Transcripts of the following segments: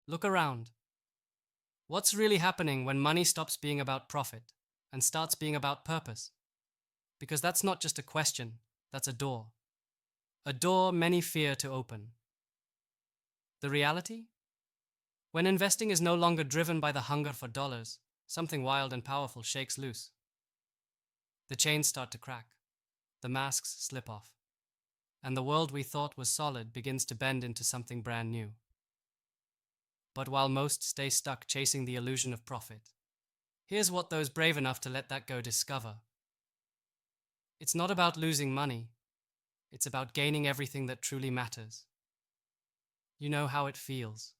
Look around. What's really happening when money stops being about profit and starts being about purpose? Because that's not just a question, that's a door. A door many fear to open. The reality? When investing is no longer driven by the hunger for dollars, something wild and powerful shakes loose. The chains start to crack, the masks slip off, and the world we thought was solid begins to bend into something brand new. But while most stay stuck chasing the illusion of profit, here's what those brave enough to let that go discover. It's not about losing money, it's about gaining everything that truly matters. You know how it feels,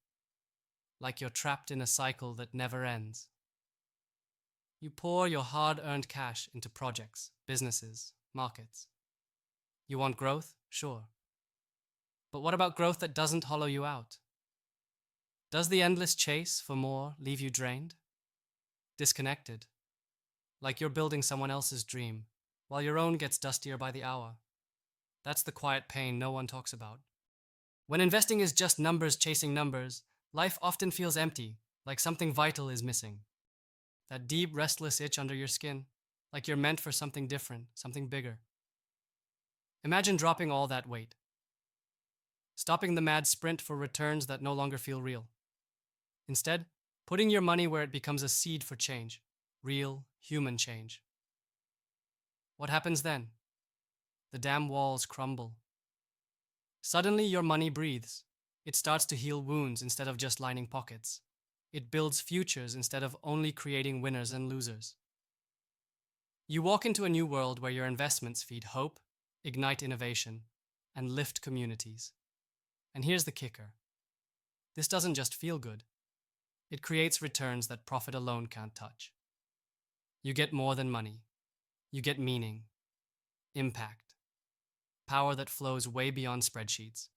like you're trapped in a cycle that never ends. You pour your hard-earned cash into projects, businesses, markets. You want growth? Sure. But what about growth that doesn't hollow you out? Does the endless chase for more leave you drained? Disconnected? Like you're building someone else's dream, while your own gets dustier by the hour. That's the quiet pain no one talks about. When investing is just numbers chasing numbers, life often feels empty, like something vital is missing. That deep, restless itch under your skin, like you're meant for something different, something bigger. Imagine dropping all that weight, stopping the mad sprint for returns that no longer feel real. Instead, putting your money where it becomes a seed for change, real, human change. What happens then? The dam walls crumble. Suddenly, your money breathes. It starts to heal wounds instead of just lining pockets. It builds futures instead of only creating winners and losers. You walk into a new world where your investments feed hope, ignite innovation, and lift communities. And here's the kicker. This doesn't just feel good. It creates returns that profit alone can't touch. You get more than money. You get meaning, impact, power that flows way beyond spreadsheets.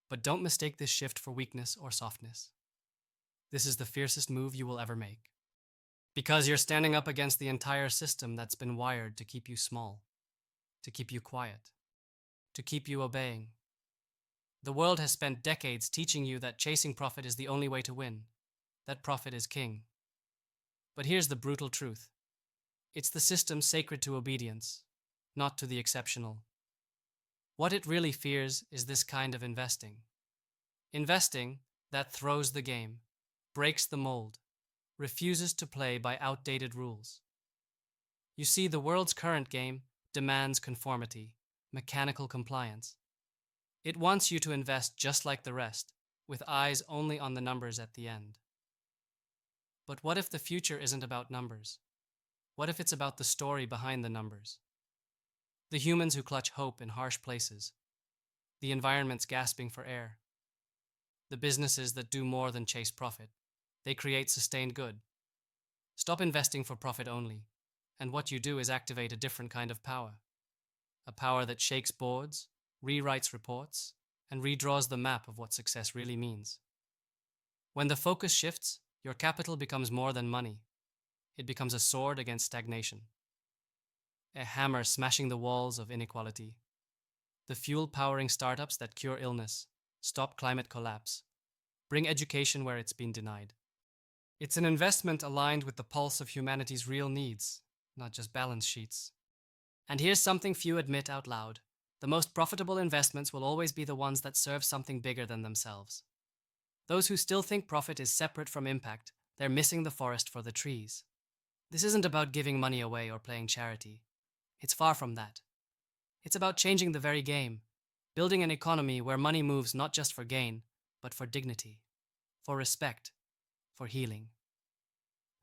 But don't mistake this shift for weakness or softness. This is the fiercest move you will ever make. Because you're standing up against the entire system that's been wired to keep you small, to keep you quiet, to keep you obeying. The world has spent decades teaching you that chasing profit is the only way to win, that profit is king. But here's the brutal truth. It's the system sacred to obedience, not to the exceptional. What it really fears is this kind of investing. Investing that throws the game, breaks the mold, refuses to play by outdated rules. You see, the world's current game demands conformity, mechanical compliance. It wants you to invest just like the rest, with eyes only on the numbers at the end. But what if the future isn't about numbers? What if it's about the story behind the numbers? The humans who clutch hope in harsh places, the environments gasping for air, the businesses that do more than chase profit. They create sustained good. Stop investing for profit only, and what you do is activate a different kind of power. A power that shakes boards, rewrites reports, and redraws the map of what success really means. When the focus shifts, your capital becomes more than money. It becomes a sword against stagnation, a hammer smashing the walls of inequality, the fuel powering startups that cure illness, stop climate collapse, bring education where it's been denied. It's an investment aligned with the pulse of humanity's real needs, not just balance sheets. And here's something few admit out loud. The most profitable investments will always be the ones that serve something bigger than themselves. Those who still think profit is separate from impact, they're missing the forest for the trees. This isn't about giving money away or playing charity. It's far from that. It's about changing the very game, building an economy where money moves not just for gain, but for dignity, for respect, for healing.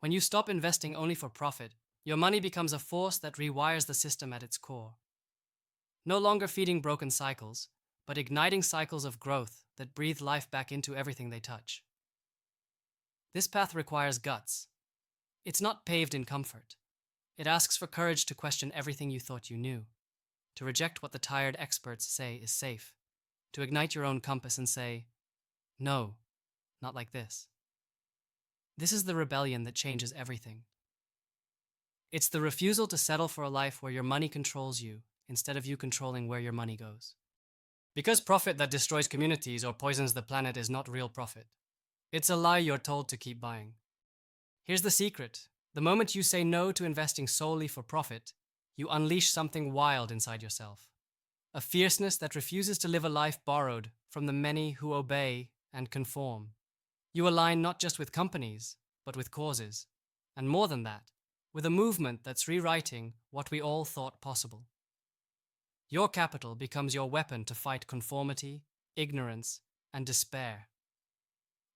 When you stop investing only for profit, your money becomes a force that rewires the system at its core. No longer feeding broken cycles, but igniting cycles of growth that breathe life back into everything they touch. This path requires guts. It's not paved in comfort. It asks for courage to question everything you thought you knew, to reject what the tired experts say is safe, to ignite your own compass and say, no, not like this. This is the rebellion that changes everything. It's the refusal to settle for a life where your money controls you instead of you controlling where your money goes. Because profit that destroys communities or poisons the planet is not real profit. It's a lie you're told to keep buying. Here's the secret. The moment you say no to investing solely for profit, you unleash something wild inside yourself. A fierceness that refuses to live a life borrowed from the many who obey and conform. You align not just with companies, but with causes. And more than that, with a movement that's rewriting what we all thought possible. Your capital becomes your weapon to fight conformity, ignorance, and despair.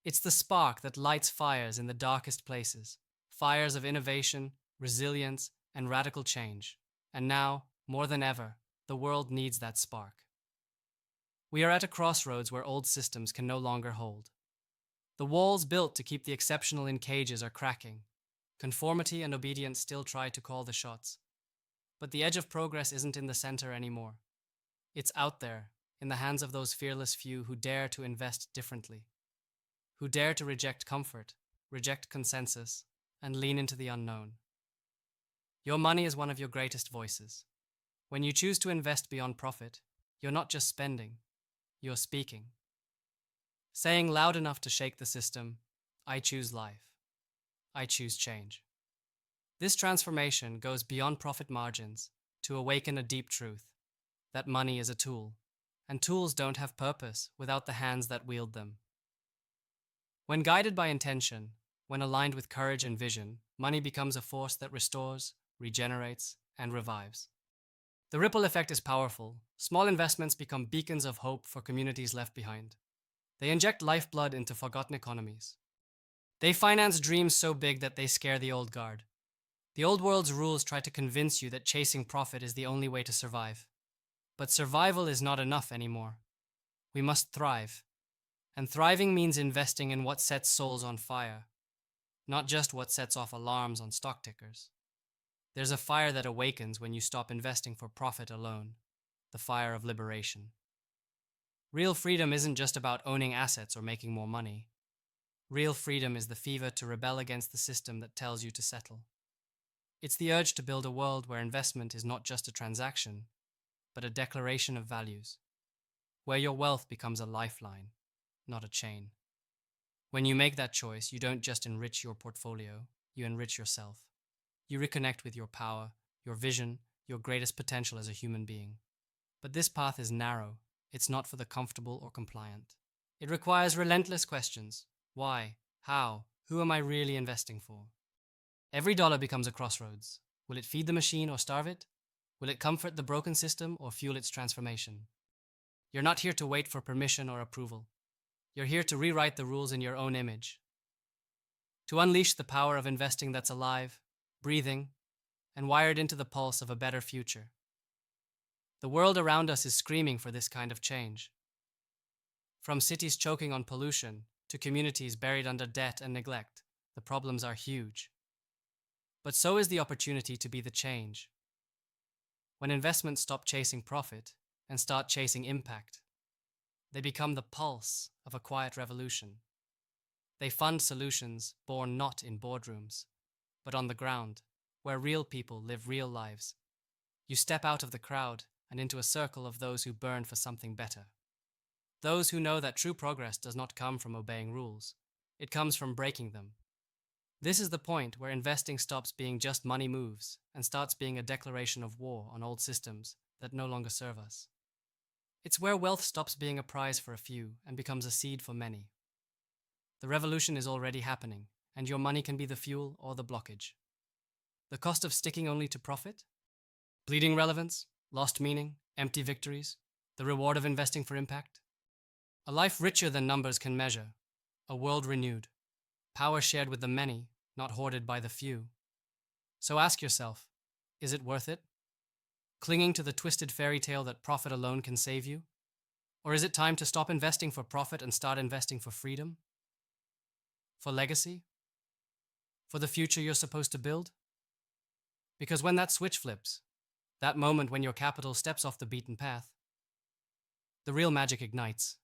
It's the spark that lights fires in the darkest places, fires of innovation, resilience, and radical change. And now, more than ever, the world needs that spark. We are at a crossroads where old systems can no longer hold. The walls built to keep the exceptional in cages are cracking. Conformity and obedience still try to call the shots. But the edge of progress isn't in the center anymore. It's out there, in the hands of those fearless few who dare to invest differently, who dare to reject comfort, reject consensus, and lean into the unknown. Your money is one of your greatest voices. When you choose to invest beyond profit, you're not just spending, you're speaking. Saying loud enough to shake the system, I choose life. I choose change. This transformation goes beyond profit margins to awaken a deep truth that money is a tool, and tools don't have purpose without the hands that wield them. When guided by intention, when aligned with courage and vision, money becomes a force that restores, regenerates, and revives. The ripple effect is powerful. Small investments become beacons of hope for communities left behind. They inject lifeblood into forgotten economies. They finance dreams so big that they scare the old guard. The old world's rules try to convince you that chasing profit is the only way to survive. But survival is not enough anymore. We must thrive. And thriving means investing in what sets souls on fire, not just what sets off alarms on stock tickers. There's a fire that awakens when you stop investing for profit alone, the fire of liberation. Real freedom isn't just about owning assets or making more money. Real freedom is the fever to rebel against the system that tells you to settle. It's the urge to build a world where investment is not just a transaction, but a declaration of values, where your wealth becomes a lifeline, not a chain. When you make that choice, you don't just enrich your portfolio, you enrich yourself. You reconnect with your power, your vision, your greatest potential as a human being. But this path is narrow. It's not for the comfortable or compliant. It requires relentless questions. Why? How? Who am I really investing for? Every dollar becomes a crossroads. Will it feed the machine or starve it? Will it comfort the broken system or fuel its transformation? You're not here to wait for permission or approval. You're here to rewrite the rules in your own image. To unleash the power of investing that's alive, breathing, and wired into the pulse of a better future. The world around us is screaming for this kind of change. From cities choking on pollution to communities buried under debt and neglect, the problems are huge. But so is the opportunity to be the change. When investments stop chasing profit and start chasing impact, they become the pulse of a quiet revolution. They fund solutions born not in boardrooms, but on the ground, where real people live real lives. You step out of the crowd and into a circle of those who burn for something better. Those who know that true progress does not come from obeying rules. It comes from breaking them. This is the point where investing stops being just money moves and starts being a declaration of war on old systems that no longer serve us. It's where wealth stops being a prize for a few and becomes a seed for many. The revolution is already happening, and your money can be the fuel or the blockage. The cost of sticking only to profit? Bleeding relevance, lost meaning, empty victories, the reward of investing for impact? A life richer than numbers can measure, a world renewed, power shared with the many, not hoarded by the few. So ask yourself, is it worth it? Clinging to the twisted fairy tale that profit alone can save you? Or is it time to stop investing for profit and start investing for freedom? For legacy? For the future you're supposed to build? Because when that switch flips, that moment when your capital steps off the beaten path, the real magic ignites.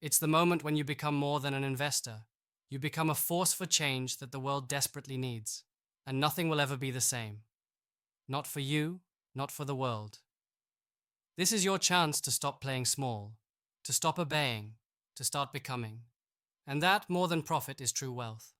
It's the moment when you become more than an investor. You become a force for change that the world desperately needs, and nothing will ever be the same. Not for you, not for the world. This is your chance to stop playing small, to stop obeying, to start becoming. And that, more than profit, is true wealth.